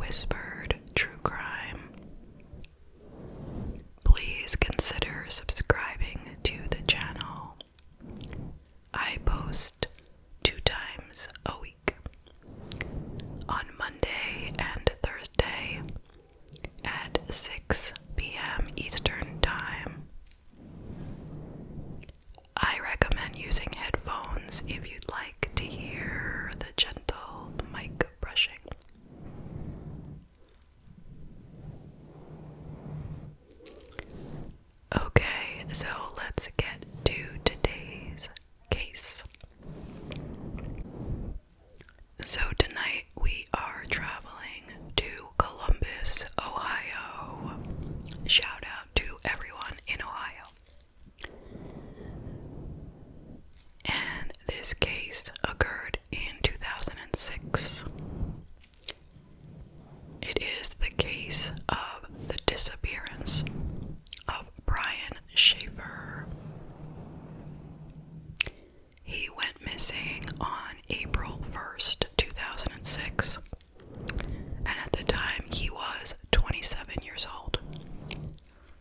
whispered true crime. Please consider subscribing to the channel. I post 2 times a week, on Monday and Thursday at 6 p.m. Eastern Time. I recommend using headphones if you'd like to hear the gentle mic brushing. Okay, so let's get to today's case. So tonight we are traveling to Columbus, Ohio. Shout out to everyone in Ohio. And this case occurred in 2006. It is the case of the disappearance of Brian Shaffer. He went missing on April 1st, 2006, and at the time he was 27 years old.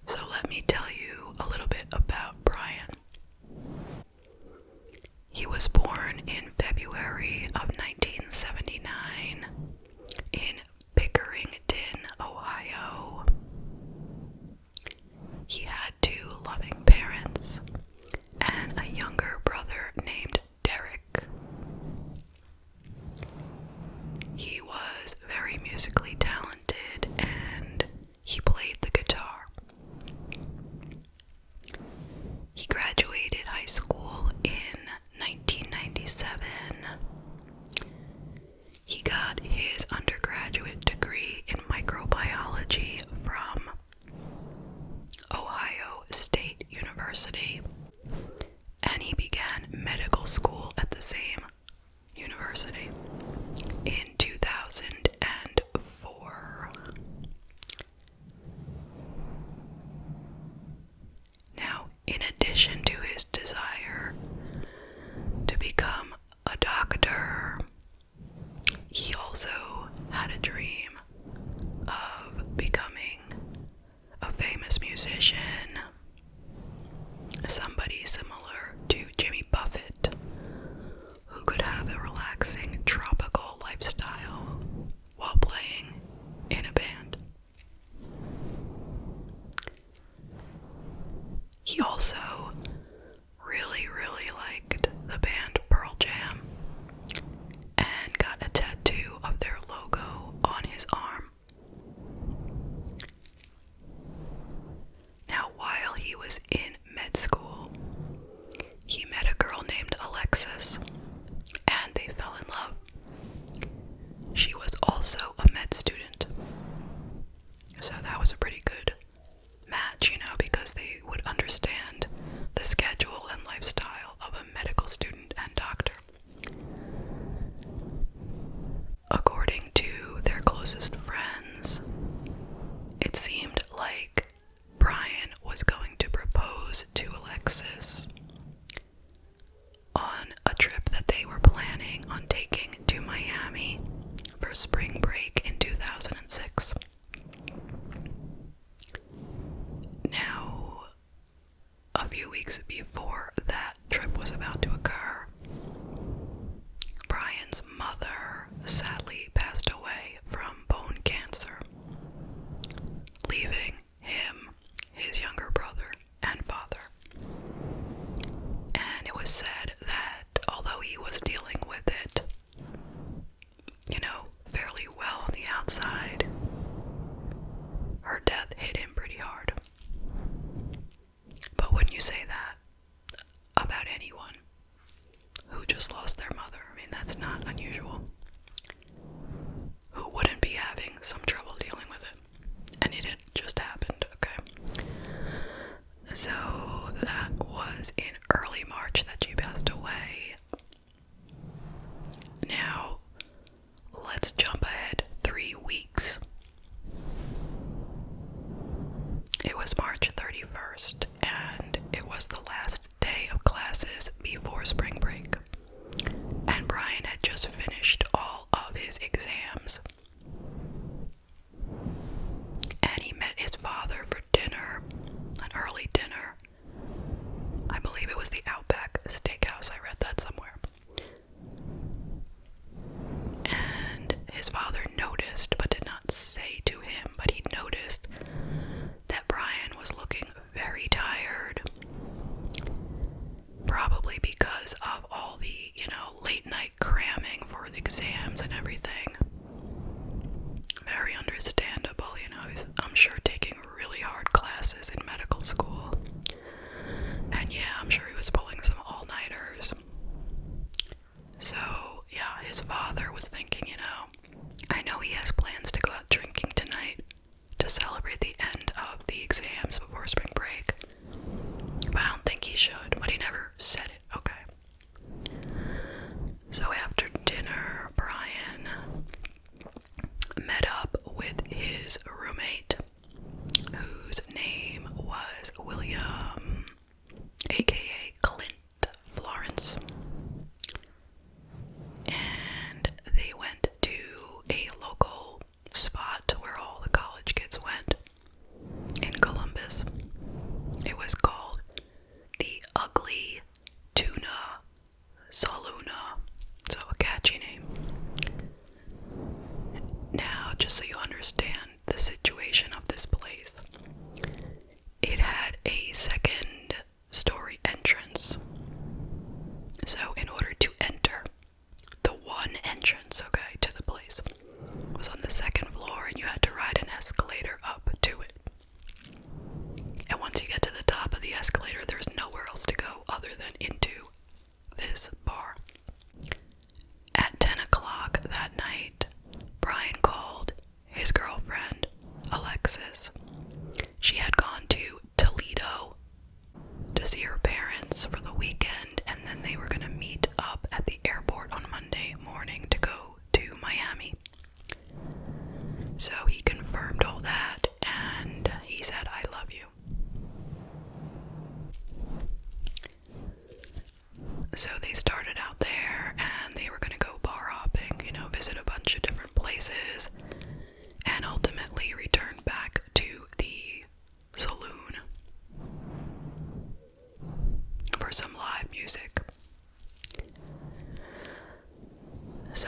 So let me tell you a little bit about Brian. He was born in February of 1979 in Pickerington, Ohio. He had 2 loving parents and a younger brother named Derek. He was very musically talented and he played the guitar. He graduated high school in 1997. He got his undergraduate degree in microbiology from Ohio State University, and he began medical school at the same university in 2004. Now, in addition to his desire to become a doctor, he also had a dream of becoming a famous musician, somebody similar to Jimmy Buffett, who could have a relaxing tropical lifestyle while playing in a band. He also really liked the band Pearl Jam and got a tattoo of their logo on his arm. Now, while he was in med school, he met a girl named Alexis, and they fell in love. She was also a med student, so that was a pretty good match, because they would understand the schedule and lifestyle of a medical student and doctor. According to their closest friends, it seemed like Brian was going to propose to Alexis on a trip that they were planning on taking to Miami for spring break in 2006. Now, a few weeks before that trip was about to occur, Brian's mother sadly passed away from bone cancer, leaving him, his younger brother, and father. And it was said that although he was dealing with it, fairly well on the outside, her death hit him pretty hard. But wouldn't you say that about anyone who just lost their mother? I mean, that's not unusual. Who wouldn't be having some trouble dealing with it? And it had just happened, okay? So that was in early March that she passed away. Now, let's jump ahead 3 weeks. It was March 31st, and it was the last day of classes before spring break. And Brian had just finished all of his exams. out just so you understand the situation of this place. It had a second story entrance. So in order to enter, the one entrance, okay, to the place was on the second floor, and you had to ride an escalator up to it. And once you get to the top of the escalator, there's nowhere else to go other than into this bar. At 10 o'clock that night, Brian called his girlfriend, Alexis. She had gone to Toledo to see her parents for the weekend, and then they were going to meet up at the airport on Monday morning to go to Miami. So he confirmed all that, and he said, "I love you." So they started out there, and they were going to go bar hopping, visit a bunch of different places, and ultimately return back to the saloon for some live music. So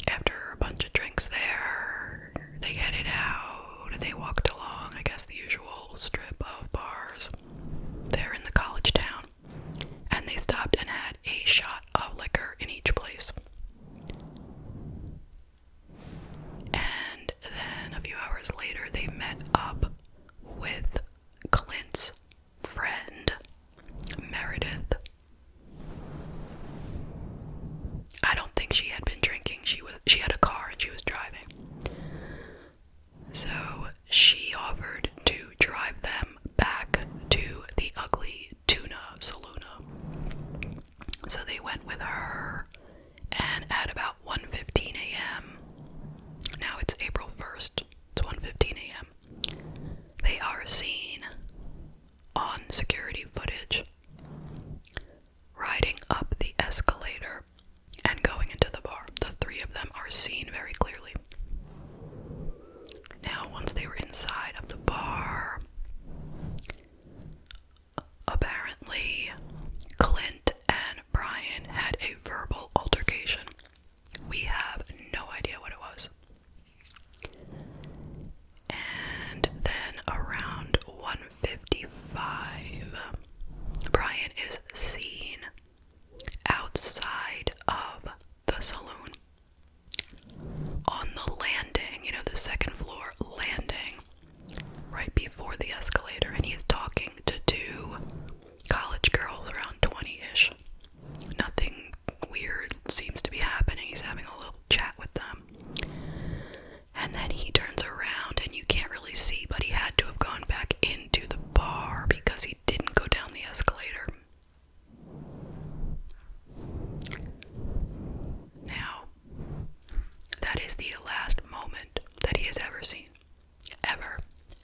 after a bunch of drinks there, they headed out. They walked along, I guess, the usual strip of bars there in the college town, and they stopped and had a shot of liquor in each place. And then a few hours later, they met up with Clint's friend, Meredith. I don't think she had been drinking. She had a car and she was driving. So she offered to drive them back to the Ugly Tuna Saloon. So they went with her, and at about 1:15 a.m., now it's April 1st, it's 1:15 a.m., they are seen on security footage riding up the escalator and going into the bar. The three of them are seen very clearly. Now, once they were inside of the bar, apparently Clint and Brian had a verbal altercation. We have no idea what it was. And then around 1:55, Brian is seen outside of the saloon on the landing, the second floor landing, right before the escalator, and he is talking to two college girls around 20-ish. Nothing weird seems to be happening. He's having a little chat with them. And then he turns around, and you can't really see, but he had to have gone back into the bar because he didn't go down the escalator. Now, that is the last moment that he has ever seen. Ever,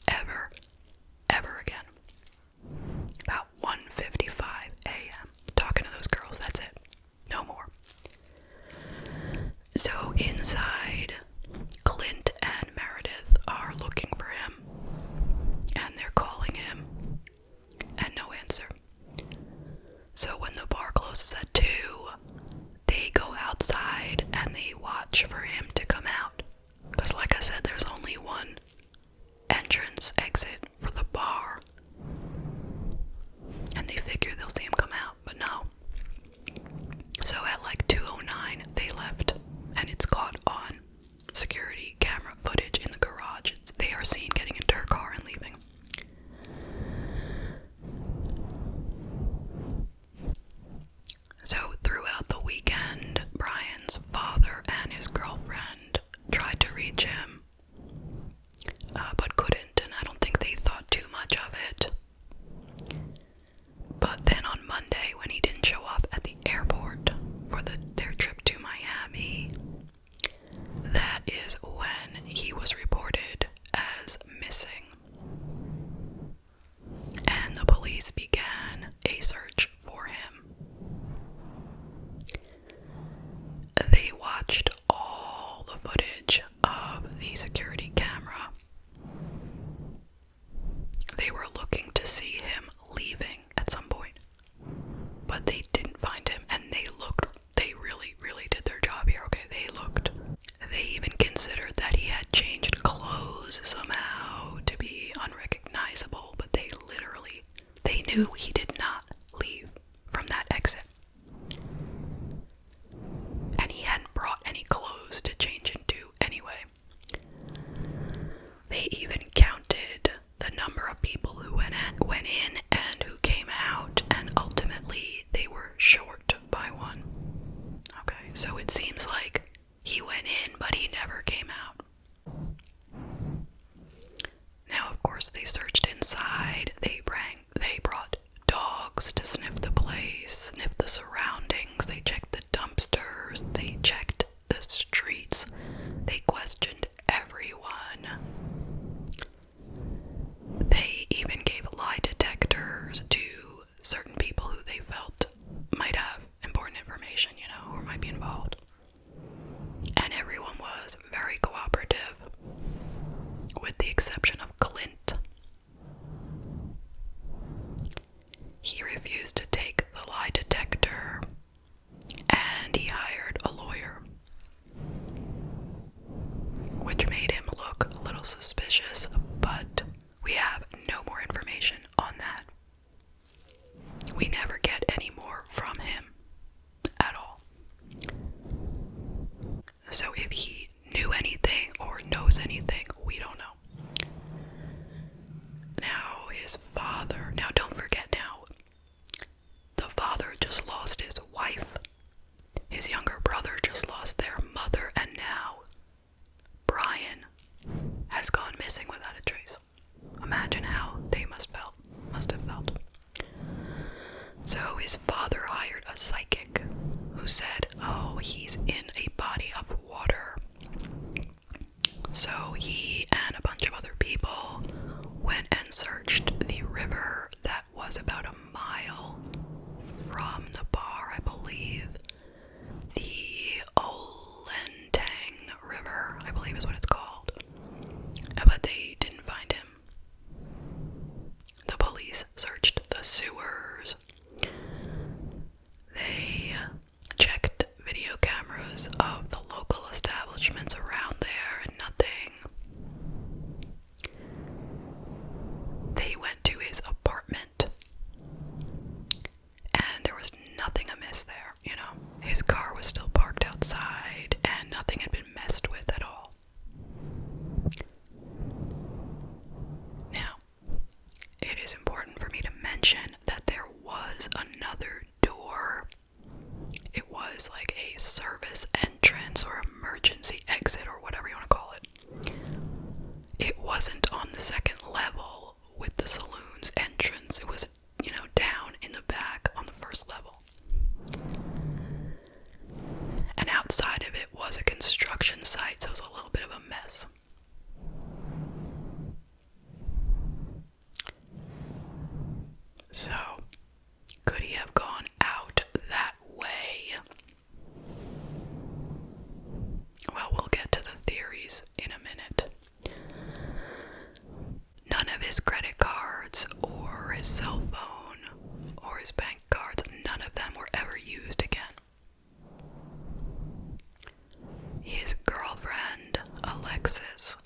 ever, ever again. About 1:55 a.m. Talking to those girls, that's it. No more. So inside, Clint and Meredith are looking for him, and they're calling him, and no answer. So when the bar closes at 2, they go outside and they watch for him to come out. Because like I said, there's only one entrance exit for the bar. And they figure they'll see him come out, but no. So at like 2:09, they left, and it's caught on security camera footage in the garage. They are seen getting into her car and leaving. So throughout the weekend, Brian's father and his girlfriend tried to reach him, but couldn't, and I don't think they thought too much of it. But then on Monday, when he didn't show up at the airport for their trip to Miami, that is when he was reported as missing. And the police began a search for him. They watched all the footage of the security camera. They were looking to see him leaving at some point, but they didn't find him, and they really, really did their job here, okay? They even considered that he knew he did not leave from that exit. And he hadn't brought any clothes to change into anyway. They even counted the number of people who went in and who came out, and ultimately they were short by one. Okay, so it seems like he went in, but he never came out. Now, of course, they searched inside. They brought dogs to sniff the place, sniff the surroundings. They checked the dumpsters. They checked the streets. They questioned everyone. They even gave lie detectors to certain people who they felt might have important information, or might be involved. And everyone was very cooperative, with the exception of Clint. He refused to take the lie detector, and he hired a lawyer, which made him look a little suspicious, but we have no more information on that. We never get any more from him at all. So if he knew anything or knows anything, we don't know. Now, his father, don't forget now, the father just lost his wife. His younger brother just lost their mother, and now Brian has gone missing without a trace. Imagine how they must have felt. So his father hired a psychic who said, he's in a body of water. So he and a bunch of other people went and searched the river that was about a mile from the bar, I believe. The Olentang River, I believe is what it's called. But they didn't find him. The police searched the sewers. They checked video cameras of the local establishments around there, and nothing. They went to his apartment, and there was nothing amiss there, His car was still parked outside, and nothing had been messed with at all. Now, it is important for me to mention that there was another door. It was like a service entrance or emergency exit or whatever you want to call it. It wasn't on the second level with the saloon's entrance. It was, down in the back on the first level. And outside of it was a construction site, so it was a little bit of a mess. So, could he have gone out that way? Well, we'll get to the theories in a minute. None of his credit cards or his cell phone or his bank cards, none of them were ever used again. His girlfriend, Alexis,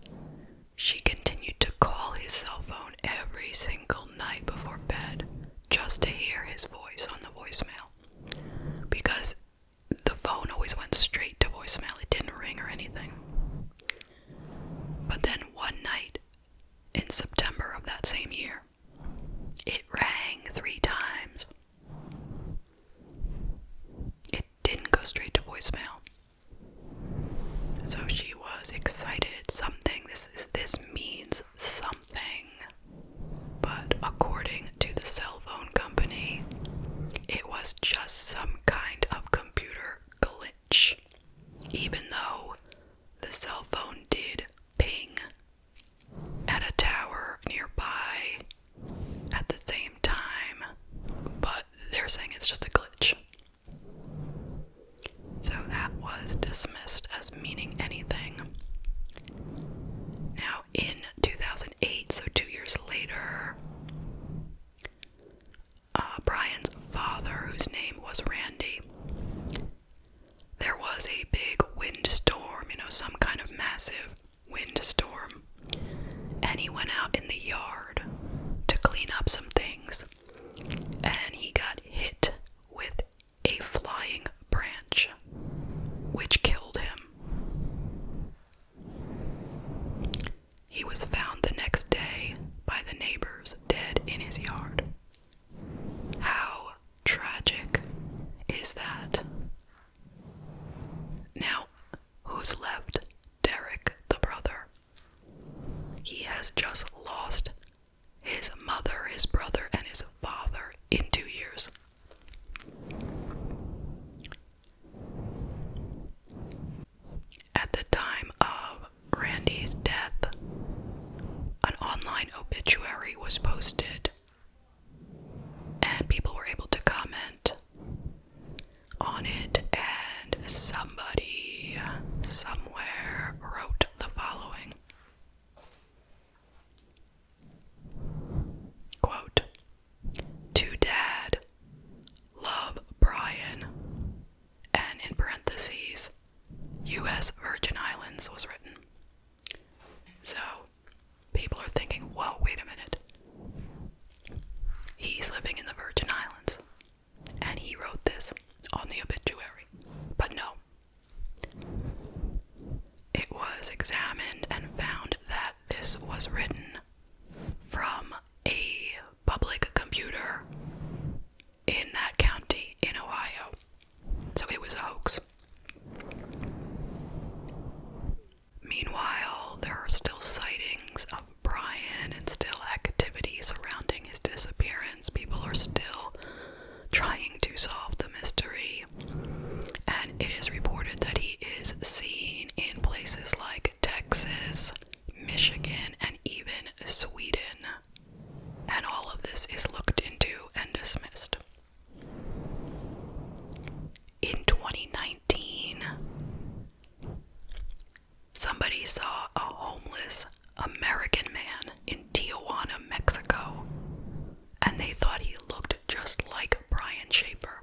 she continued to call his cell phone every single night before bed just to hear his voice on the voicemail, because the phone always went straight to voicemail. It didn't ring or anything. But then one night in September of that same year, it rang 3 times. It didn't go straight to voicemail. So she was excited. This means something. But according to the cell phone company, it was just some kind of computer glitch. Even though the cell phone did ping at a tower nearby at the same time, but they're saying it's just a glitch. So that was dismissed as meaning anything. Now, in 2008, so 2 years later, Brian's father, whose name was Randy, there was a big windstorm, some kind of massive windstorm, and he went out in the yard to clean up some things, he was found the next day by the neighbors dead in his yard. How tragic is that? Now, who's left? Derek, the brother. He has just lost his mother, his brother, and his father in 2 years. At the time of Randy's death, an online obituary was posted, and people were able to comment on it, and somebody somewhere wrote the following. Quote, "To Dad, love Brian," and in parentheses, U.S. Virgin Islands was written. So, people are thinking, whoa, wait a minute. He's living in the Virgin Islands, and he wrote this on the obituary. But no. It was examined and found that this was written from a public computer in that county in Ohio. So it was a hoax. Meanwhile, there are still sightings of Brian and still activity surrounding his disappearance. People are still trying to solve the mystery, and it is reported that he is seen in places like Texas, Michigan, and even Sweden. And all of this is looked into and dismissed. In 2019, somebody saw a homeless American man in Tijuana, Mexico, and they thought he looked just like Brian Shaffer.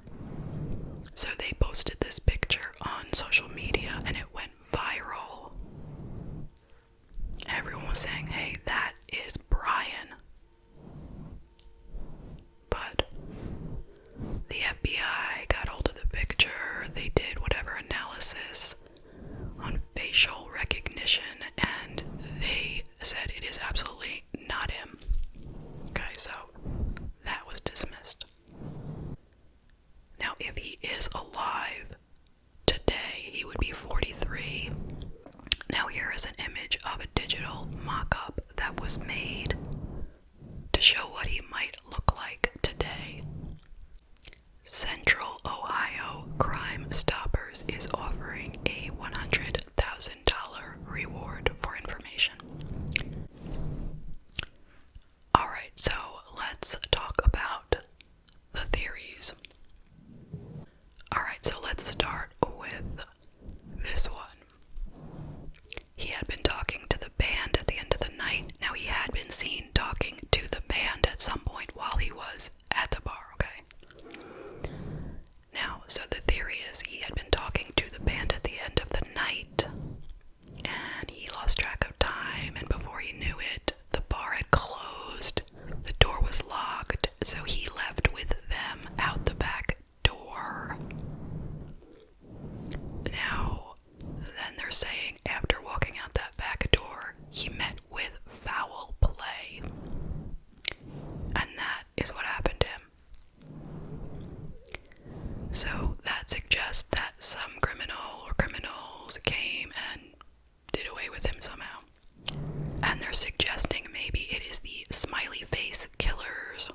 So they posted this picture on social media and it went viral. Everyone was saying, hey, that is Brian. But the FBI got hold of the picture, they did whatever analysis on facial recognition, and they said it is absolutely not him. Okay, so that was dismissed. Now, if he is alive today, he would be 43. Now, here is an image of a digital mock-up that was made to show what he might look like today. Central Ohio Crime Stoppers is offering a $100,000 reward for information. Alright, so let's talk about the theories. Alright, so let's start with this one. He had been talking to the band at the end of the night. Now, he had been seen talking to the band at some point while he was at the bar, okay? Now, so the theory is he had been talking to the band at the end of the night, and he lost track of time, and before he knew it, the bar had closed, the door was locked, so he left with them out the back door. Now, then they're saying after walking out that back door, he met with foul play. And that is what happened to him. So that suggests that some criminal or criminals came and did away with him somehow. And they're suggesting maybe it is the smiley face killers.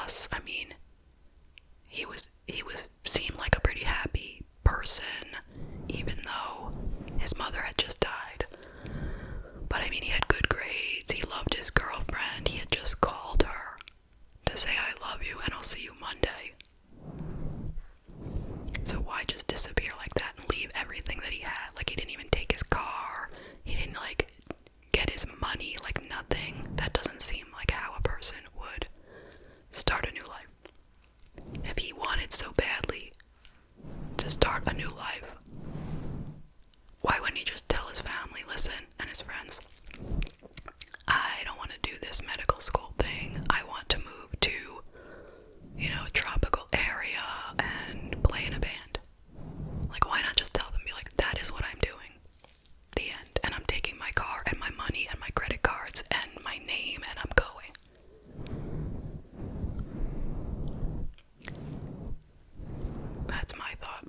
plus, I mean, he seemed like a pretty happy person, even though his mother had just died. But I mean, he had good grades, he loved his girlfriend, he had just called her to say I love you and I'll see you Monday. So why just disappear like that and leave everything that he had? Like, he didn't even take his car, he didn't like get his money, like nothing. That doesn't seem like how a person would start a new life. If he wanted so badly to start a new life, why wouldn't he just tell his family, listen, and his friends, I don't want to do this medical school thing. I want to move to, a tropical area and play in a band. Like, why not just tell them, be like, that is what I'm doing. The end. And I'm taking my car and my money and my credit cards and my name and I'm going. That's my thought.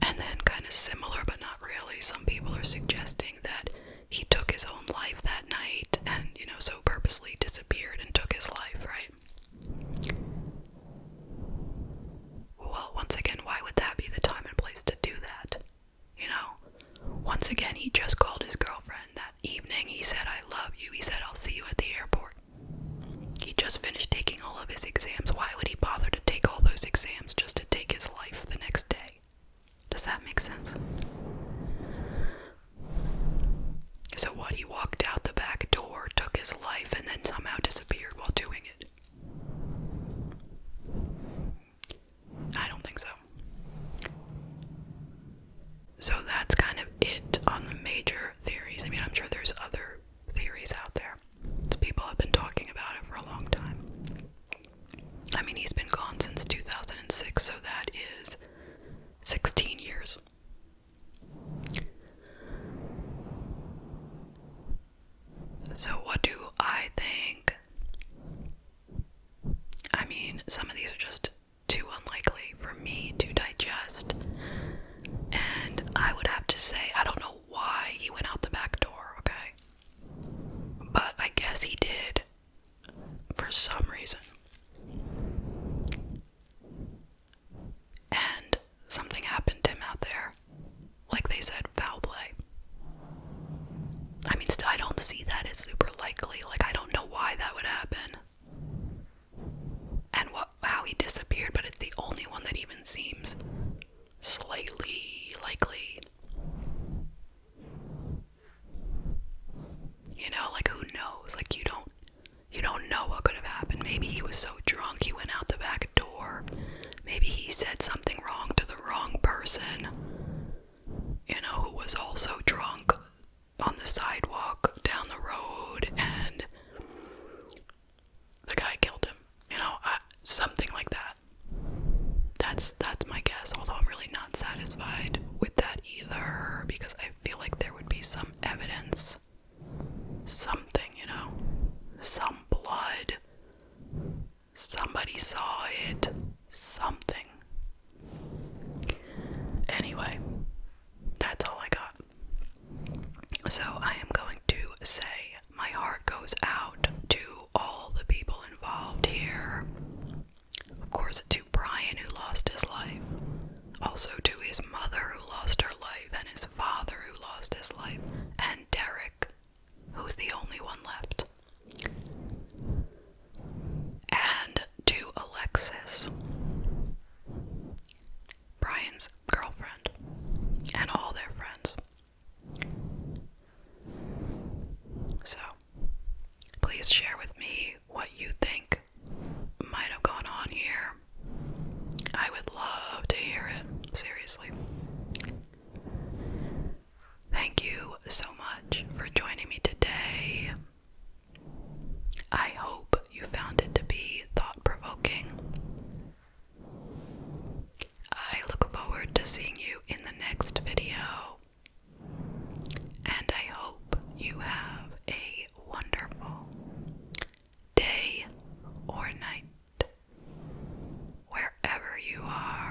And then, kind of similar but not really, some people are suggesting that he took his own life that night and, so purposely disappeared and took his life, right? Well, once again, why would that be the time and place to do that? Once again, he just called his girlfriend that evening. He said, I love you. He said, I'll see you at the airport. He just finished taking all of his exams. Why would he bother to take all those exams just to take his life the next day? Does that make sense? So what, he walked out the back door, took his life, and then somehow disappeared while doing it? I don't think so. So that's kind of it on the major theories. I mean, I'm sure there's other theories out there. People have been talking about it for a long time. I mean, he's been gone since 2006, so that is 16 years. So what do I think? I mean, some of these are just too unlikely for me to digest. And I would have to say, I don't know why he went out the back door, okay? But I guess he did for some reason. And something happened to him out there. Like they said, foul play. I mean, still, I don't see that as super likely. Like, I don't know why that would happen. And how he disappeared, but it's the only one that even seems slightly likely. Like, who knows? Like, you don't know what could have happened. Maybe he was so drunk he went out the back door. Maybe he said something wrong to the wrong person, who was also drunk on the sidewalk down the road, and the guy killed him. Something like that. That's my guess, although I'm really not satisfied with that either, because I feel like there would be some evidence, something, some blood, somebody saw it, something. Anyway, that's all I got. So I am going to say my heart goes out to all the people involved here. Of course, to Brian, who lost his life. Also to his mother, who lost her life, and his father, who lost his life, and Derek, who's the only one left. And to Alexis, Brian's girlfriend, and all their friends. So, please share with me what you think might have gone on here. I would love to hear it, seriously. Thank you so much for joining me today. I hope you found it to be thought-provoking. I look forward to seeing you in the next video. And I hope you have a wonderful day or night, wherever you are.